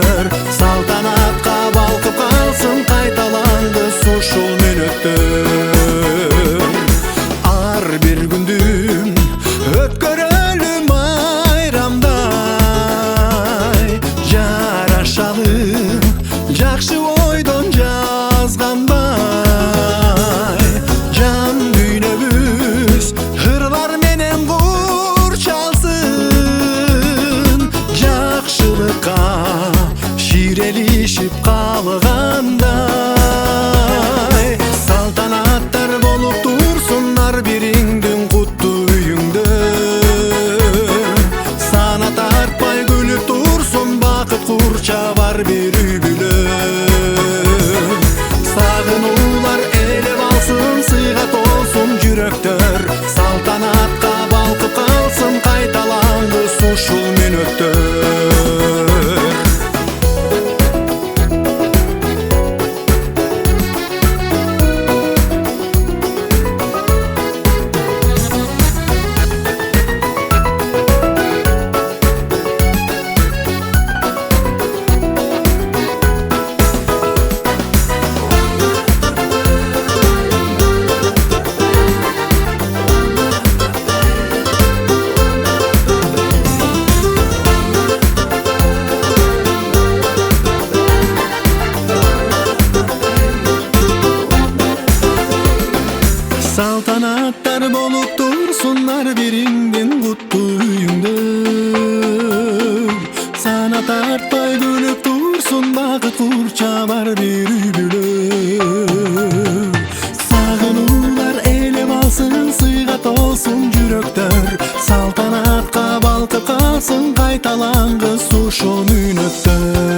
жүрөктөр салтанатка балкып калсын кайталанды ушул мүнөттөр. Ар бир күндүм өткөрөлү майрамдай, жарашалы жакшы ойдон жазгандай. Жан дүйнөбүз ырлар менен курчалсын, жакшылыкка ширелишип калгандай. Салтанаттар болуп турсунар бириңдин куттуу үйүңдө, сана тартпай күлүп турсун бакыт курчабар бир үй бүлө. Сагынуулар элеп алсын, сыйга толсун жүрөктөр салтанатка балкып калсын кайталангыс ушул мүнөттөр. Салтанаттар болуп турсунар бириңдин куттуу үйүңдө, сана тартпай күлүп турсун бакыт курчабар бир үй бүлө. Сагынуулар элеп алсын, сыйга толсун жүрөктөр салтанатка балкып калсын кайталангыс ушул мүнөттөр.